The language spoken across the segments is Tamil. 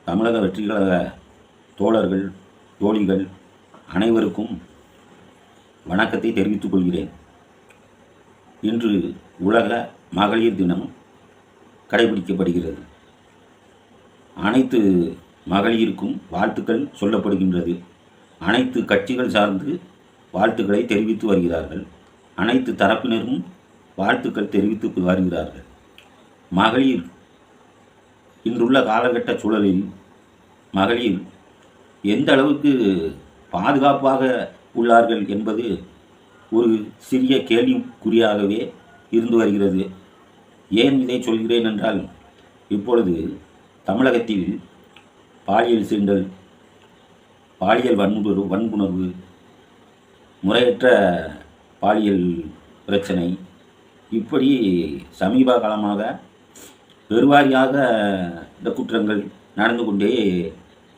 தமிழக வெற்றிக்கழக தோழர்கள், தோழிகள் அனைவருக்கும் வணக்கத்தை தெரிவித்துக் கொள்கிறேன். இன்று உலக மகளிர் தினம் கடைபிடிக்கப்படுகிறது. அனைத்து மகளிருக்கும் வாழ்த்துக்கள் சொல்லப்படுகின்றது. அனைத்து கட்சிகள் சார்ந்து வாழ்த்துக்களை தெரிவித்து வருகிறார்கள். அனைத்து தரப்பினரும் வாழ்த்துக்கள் தெரிவித்து வருகிறார்கள். மகளிர் இன்றுள்ள காலகட்ட சூழலில் மகளிர் எந்த அளவுக்கு பாதுகாப்பாக உள்ளார்கள் என்பது ஒரு சிறிய கேள்விக்குறியாகவே இருந்து வருகிறது. ஏன் இதை சொல்கிறேன் என்றால், இப்பொழுது தமிழகத்தில் பாலியல் சீண்டல், பாலியல் வன்புணர்வு, முறையற்ற பாலியல் பிரச்சனை, இப்படி சமீப காலமாக பெருவாரியாக இந்த குற்றங்கள் நடந்து கொண்டே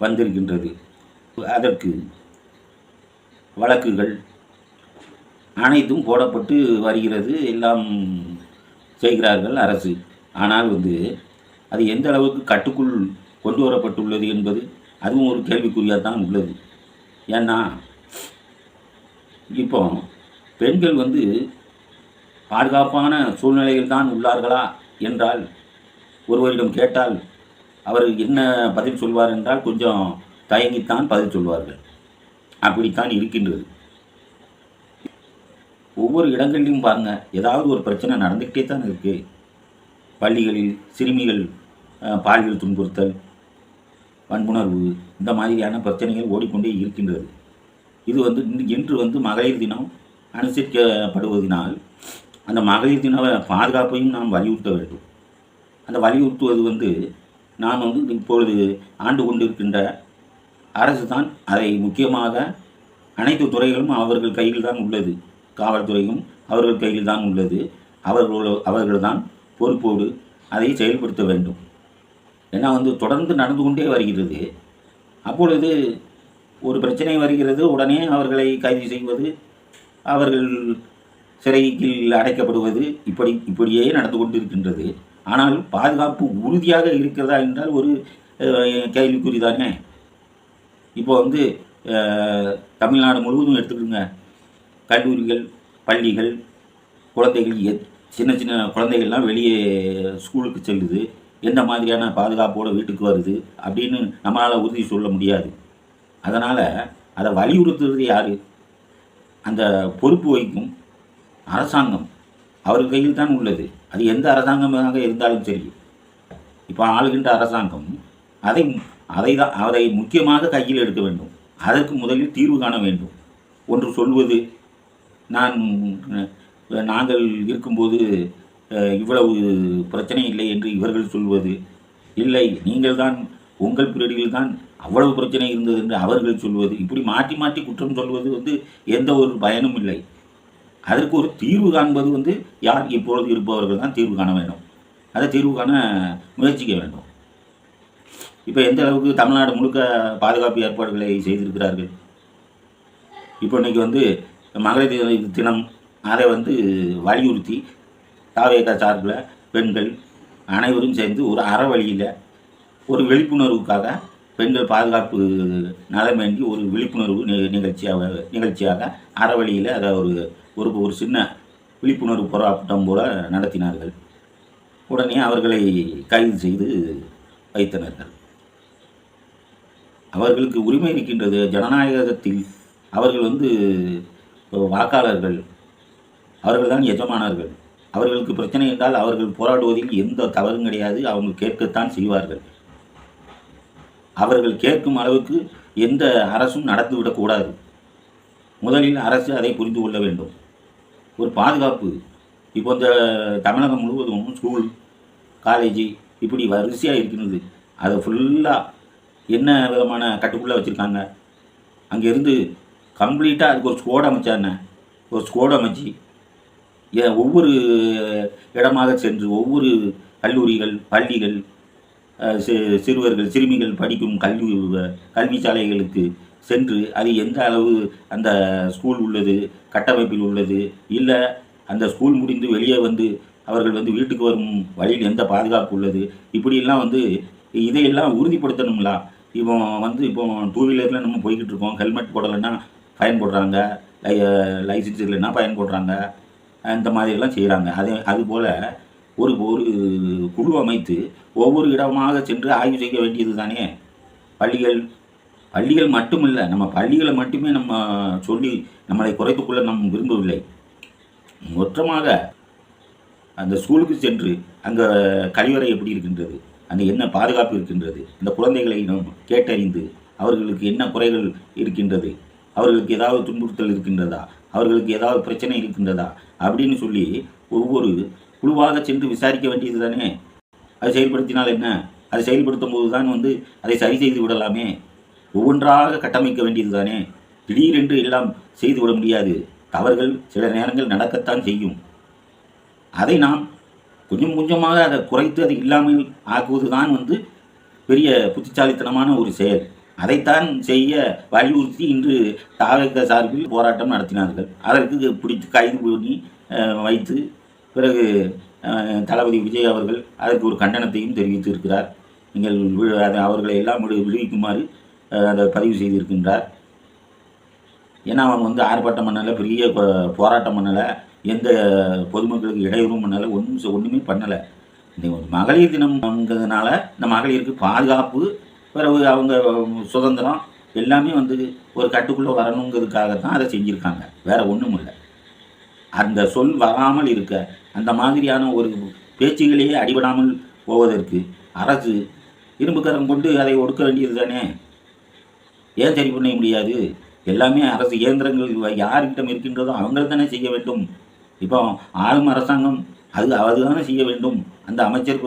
வந்திருக்கின்றது. அதற்கு வழக்குகள் அனைத்தும் போடப்பட்டு வருகிறது. எல்லாம் செய்கிறார்கள் அரசு. ஆனால் அது எந்த அளவுக்கு கட்டுக்குள் கொண்டு வரப்பட்டுள்ளது என்பது அதுவும் ஒரு கேள்விக்குறியாக தான் உள்ளது. ஏன்னா இப்போ பெண்கள் பாதுகாப்பான சூழ்நிலையில் தான் உள்ளார்களா என்றால், ஒருவரிடம் கேட்டால் அவர் என்ன பதில் சொல்வார் என்றால் கொஞ்சம் தயங்கித்தான் பதில் சொல்வார்கள். அப்படித்தான் இருக்கின்றது. ஒவ்வொரு இடங்களிலும் பாருங்கள், ஏதாவது ஒரு பிரச்சனை நடந்துக்கிட்டே தான் இருக்குது. பள்ளிகளில் சிறுமிகள் பாலியல் துன்புறுத்தல், வன்புணர்வு, இந்த மாதிரியான பிரச்சனைகள் ஓடிக்கொண்டே இருக்கின்றது. இது இன்று மகளிர் தினம் அனுசரிக்கப்படுவதனால் அந்த மகளிர் தின பாதுகாப்பையும் நாம் வலியுறுத்த வேண்டும். அந்த வலியுறுத்துவது நான் இப்பொழுது ஆண்டு கொண்டிருக்கின்ற அரசு தான் அதை முக்கியமாக அனைத்து துறைகளும் அவர்கள் கையில் தான் உள்ளது. காவல்துறையும் அவர்கள் கையில் தான் உள்ளது. அவர்கள்தான் பொறுப்போடு அதை செயல்படுத்த வேண்டும். ஏன்னா தொடர்ந்து நடந்து கொண்டே வருகிறது. அப்பொழுது ஒரு பிரச்சனை வருகிறது, உடனே அவர்களை கைது செய்வது, அவர்கள் சிறையில் அடைக்கப்படுவது, இப்படியே நடந்து கொண்டிருக்கின்றது. ஆனால் பாதுகாப்பு உறுதியாக இருக்கிறதா என்றால் ஒரு கேள்விக்குறி தானே. இப்போ தமிழ்நாடு முழுவதும் எடுத்துக்கிடுங்க. கல்லூரிகள், பள்ளிகள், குழந்தைகள், சின்ன சின்ன குழந்தைகள்லாம் வெளியே ஸ்கூலுக்கு செல்லுது. எந்த மாதிரியான பாதுகாப்போடு வீட்டுக்கு வருது அப்படின்னு நம்மளால் உறுதி சொல்ல முடியாது. அதனால் அதை வலியுறுத்துறது யார்? அந்த பொறுப்பு வகிக்கும் அரசாங்கம். அவர் கையில் தான் உள்ளது. அது எந்த அரசாங்கமாக இருந்தாலும் சரி. இப்போ ஆளுகின்ற அரசாங்கம் அதை முக்கியமாக கையில் எடுக்க வேண்டும். அதற்கு முதலில் தீர்வு காண வேண்டும். ஒன்று சொல்வது, நாங்கள் இருக்கும்போது இவ்வளவு பிரச்சனை இல்லை என்று இவர்கள் சொல்வது, இல்லை நீங்கள் தான் உங்கள் பீரியடில் தான் அவ்வளவு பிரச்சனை இருந்தது என்று அவர்கள் சொல்வது, இப்படி மாற்றி மாற்றி குற்றம் சொல்வது எந்த ஒரு பயனும் இல்லை. அதற்கு ஒரு தீர்வு காண்பது யார்? இப்பொழுது இருப்பவர்கள் தான் தீர்வு காண வேண்டும். அதை தீர்வு காண முயற்சிக்க வேண்டும். இப்போ எந்த அளவுக்கு தமிழ்நாடு முழுக்க பாதுகாப்பு ஏற்பாடுகளை செய்திருக்கிறார்கள். இப்போ இன்றைக்கி மகளிர் தினம் அதை வலியுறுத்தி தாவேகா சார்பில் பெண்கள் அனைவரும் சேர்ந்து ஒரு அறவழியில் ஒரு விழிப்புணர்வுக்காக பெண்கள் பாதுகாப்பு நலம் வேண்டி ஒரு விழிப்புணர்வு நிகழ்ச்சியாக அறவழியில் அதை ஒரு சின்ன விழிப்புணர்வு போராட்டம் போல நடத்தினார்கள். உடனே அவர்களை கைது செய்து வைத்தனர்கள். அவர்களுக்கு உரிமை இருக்கின்றது. ஜனநாயகத்தில் அவர்கள் வாக்காளர்கள், அவர்கள் தான் எஜமானர்கள். அவர்களுக்கு பிரச்சனை என்றால் அவர்கள் போராடுவதில் எந்த தவறும் கிடையாது. அவங்க கேட்கத்தான் செய்வார்கள். அவர்கள் கேட்கும் அளவுக்கு எந்த அரசும் நடந்துவிடக்கூடாது. முதலில் அரசு அதை புரிந்து கொள்ள வேண்டும். ஒரு பாதுகாப்பு இப்போ இந்த தமிழகம் முழுவதும் ஸ்கூல், காலேஜ் இப்படி வரிசையாக இருக்கிறது. அதை ஃபுல்லாக என்ன விதமான கட்டுக்குள்ளே வச்சுருக்காங்க. அங்கேருந்து கம்ப்ளீட்டாக அதுக்கு ஒரு ஸ்குவாட் அமைச்சாங்க. ஒரு ஸ்குவாட் அமைச்சு ஒவ்வொரு இடமாக சென்று ஒவ்வொரு கல்லூரிகள், பள்ளிகள், சிறுவர்கள், சிறுமிகள் படிக்கும் கல்வி சாலைகளுக்கு சென்று அது எந்த அளவு அந்த ஸ்கூல் உள்ளது, கட்டமைப்பில் உள்ளது, இல்லை அந்த ஸ்கூல் முடிந்து வெளியே அவர்கள் வீட்டுக்கு வரும் வழியில் எந்த பாதுகாப்பு உள்ளது, இப்படியெல்லாம் இதையெல்லாம் உறுதிப்படுத்தணுங்களா? இப்போ இப்போ டூ வீலரில் நம்ம போய்கிட்டு இருக்கோம், ஹெல்மெட் போடலைன்னா ஃபைன் போடுறாங்க, லைசன்ஸ் இல்லைன்னா ஃபைன் போடுறாங்க, இந்த மாதிரியெல்லாம் செய்கிறாங்க. அதுபோல் ஒரு ஒரு குழு அமைத்து ஒவ்வொரு இடமாக சென்று ஆய்வு செய்ய வேண்டியது தானே. பள்ளிகள் பள்ளிகள் மட்டுமில்லை, நம்ம பள்ளிகளை மட்டுமே நம்ம சொல்லி நம்மளை குறைத்துக்கொள்ள நாம் விரும்பவில்லை. மொத்தமாக அந்த ஸ்கூலுக்கு சென்று அங்கே கழிவறை எப்படி இருக்கின்றது, அங்கே என்ன பாதுகாப்பு இருக்கின்றது, இந்த குழந்தைகளை நாம் கேட்டறிந்து அவர்களுக்கு என்ன குறைகள் இருக்கின்றது, அவர்களுக்கு ஏதாவது துன்புறுத்தல் இருக்கின்றதா, அவர்களுக்கு ஏதாவது பிரச்சனை இருக்கின்றதா அப்படின்னு சொல்லி ஒவ்வொரு குழுவாக சென்று விசாரிக்க வேண்டியது தானே. அதை செயல்படுத்தினால் என்ன? அதை செயல்படுத்தும் போது தான் அதை சரி செய்து விடலாமே. ஒவ்வொன்றாக கட்டமைக்க வேண்டியது தானே. திடீரென்று எல்லாம் செய்துவிட முடியாது. தவறுகள் சில நேரங்கள் நடக்கத்தான் செய்யும். அதை நாம் கொஞ்சம் கொஞ்சமாக அதை குறைத்து அதை இல்லாமல் ஆக்குவது தான் பெரிய புத்திசாலித்தனமான ஒரு செயல். அதைத்தான் செய்ய வலியுறுத்தி இன்று தாவக சார்பில் போராட்டம் நடத்தினார்கள். அதற்கு பிடித்து கைது பண்ணி வைத்து பிறகு தளபதி விஜய் அவர்கள் அதற்கு ஒரு கண்டனத்தையும் தெரிவித்திருக்கிறார். நீங்கள் அவர்களை எல்லாம் விடுவிக்குமாறு அதை பதிவு செய்திருக்கின்றார். ஏன்னா அவங்க ஆர்ப்பாட்டம் பண்ணலை, பெரிய போராட்டம் பண்ணலை, எந்த பொதுமக்களுக்கு இடையூறும் பண்ணலை, ஒன்றுமே பண்ணலை. இந்த மகளிர் தினம்ங்கிறதுனால இந்த மகளிருக்கு பாதுகாப்பு, பிறகு அவங்க சுதந்திரம் எல்லாமே ஒரு கட்டுக்குள்ளே வரணுங்கிறதுக்காகத்தான் அதை செஞ்சுருக்காங்க. வேறு ஒன்றும் இல்லை. அந்த சொல் வராமல் இருக்க, அந்த மாதிரியான ஒரு பேச்சுகளையே அடிபடாமல் போவதற்கு அரசு இரும்புக்கரம் கொண்டு அதை ஒடுக்க வேண்டியது தானே. ஏன் சரி பண்ண முடியாது? எல்லாமே அரசு இயந்திரங்கள் யார்கிட்ட இருக்கின்றதோ அவங்கள் தானே செய்ய வேண்டும். இப்போ ஆளும் அரசாங்கம் அதுதானே செய்ய வேண்டும். அந்த அமைச்சர்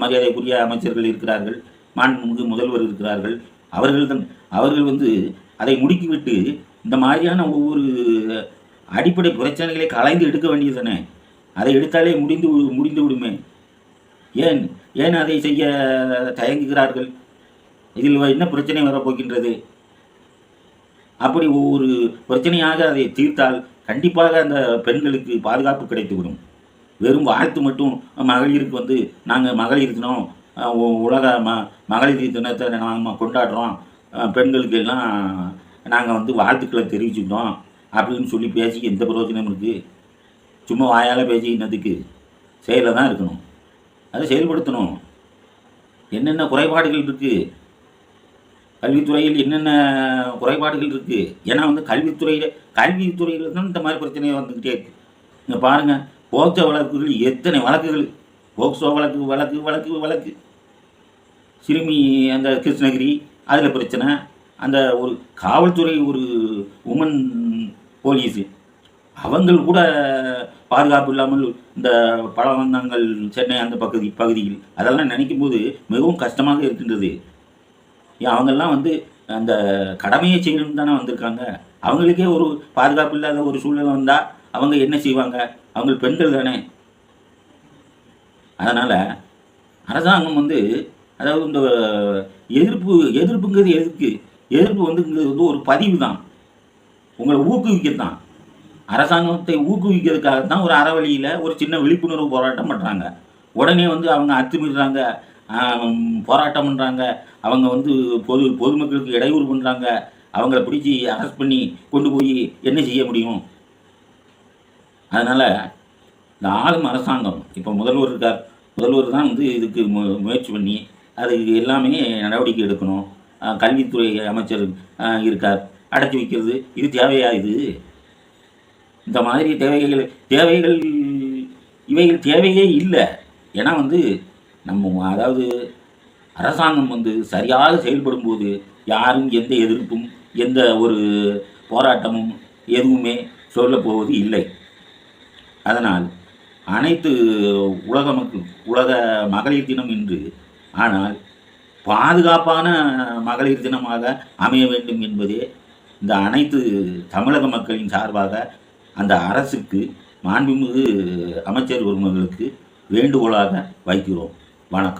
மரியாதைக்குரிய அமைச்சர்கள் இருக்கிறார்கள், மாண்புமிகு முதல்வர் இருக்கிறார்கள். அவர்கள் அதை முடுக்கிவிட்டு இந்த மாதிரியான ஒவ்வொரு அடிப்படை பிரச்சனைகளை கலைந்து எடுக்க வேண்டியது தானே. அதை எடுத்தாலே முடிந்து விடுமே. ஏன் அதை செய்ய தயங்குகிறார்கள்? இதில் என்ன பிரச்சனை வரப்போகின்றது? அப்படி ஒவ்வொரு பிரச்சனையாக அதை தீர்த்தால் கண்டிப்பாக அந்த பெண்களுக்கு பாதுகாப்பு கிடைத்துவிடும். வெறும் வாழ்த்து மட்டும் மகளிருக்கு நாங்கள் மகளிர் தினம் உலக மகளிர் தினத்தை நாங்கள் கொண்டாடுறோம், பெண்களுக்கு எல்லாம் நாங்கள் வாழ்த்துக்களை தெரிவிச்சுக்கிட்டோம் அப்படின்னு சொல்லி பேசி எந்த பிரயோஜனம் இருக்குது? சும்மா வாயால் பேசி இன்னதுக்கு? செயலில் தான் இருக்கணும், அதை செயல்படுத்தணும். என்னென்ன குறைபாடுகள் இருக்குது, கல்வித்துறையில் என்னென்ன குறைபாடுகள் இருக்குது? ஏன்னா கல்வித்துறையில் தான் இந்த மாதிரி பிரச்சனையை வந்துக்கிட்டே இருக்குது. இங்கே பாருங்கள், போக்சோ வழக்குகள் எத்தனை வழக்குகள், போக்சோ வழக்கு சிறுமி அந்த கிருஷ்ணகிரி அதில் பிரச்சனை, அந்த ஒரு காவல்துறை ஒரு உமன் போலீஸு அவங்கள் கூட பாதுகாப்பு இல்லாமல் இந்த பழவந்தங்கள் சென்னை அந்த பகுதியில் அதெல்லாம் நினைக்கும் போது மிகவும் கஷ்டமாக இருக்கின்றது. அவங்கெல்லாம் அந்த கடமையை செய்யணும்னு தானே வந்திருக்காங்க. அவங்களுக்கே ஒரு பாதுகாப்பு இல்லாத ஒரு சூழ்நிலை வந்தால் அவங்க என்ன செய்வாங்க? அவங்க பெண்கள் தானே. அதனால் அரசாங்கம் அதாவது இந்த எதிர்ப்புங்கிறது எதுக்கு? எதிர்ப்பு ஒரு பதிவு தான், உங்களை ஊக்குவிக்கத்தான். அரசாங்கத்தை ஊக்குவிக்கிறதுக்காகத்தான் ஒரு அறவழியில் ஒரு சின்ன விழிப்புணர்வு போராட்டம் பண்ணுறாங்க. உடனே அவங்க அத்துமீறாங்க, போராட்டம் பண்ணுறாங்க, அவங்க பொதுமக்களுக்கு இடையூறு பண்ணுறாங்க, அவங்கள பிடிச்சி அரெஸ்ட் பண்ணி கொண்டு போய் என்ன செய்ய முடியும்? அதனால் இந்த ஆளும் அரசாங்கம், இப்போ முதல்வர் இருக்கார், முதல்வர் தான் இதுக்கு முயற்சி பண்ணி அதுக்கு எல்லாமே நடவடிக்கை எடுக்கணும். கல்வித்துறை அமைச்சர் இருக்கார், அடைச்சி வைக்கிறது இது தேவையா? இந்த மாதிரி தேவைகள் இவைகள் தேவையே இல்லை. ஏன்னா நம்ம அதாவது அரசாங்கம் சரியாக செயல்படும் போது யாரும் எந்த எதிர்ப்பும் எந்த ஒரு போராட்டமும் எதுவுமே சொல்லப்போவது இல்லை. அதனால் அனைத்து உலக மகளிர் தினம் இன்று, ஆனால் பாதுகாப்பான மகளிர் தினமாக அமைய வேண்டும் என்பதே இந்த அனைத்து தமிழக மக்களின் சார்பாக அந்த அரசுக்கு, மாண்புமிகு அமைச்சர் ஒருவர்களுக்கு வேண்டுகோளாக வைக்கிறோம். வணக்கம்.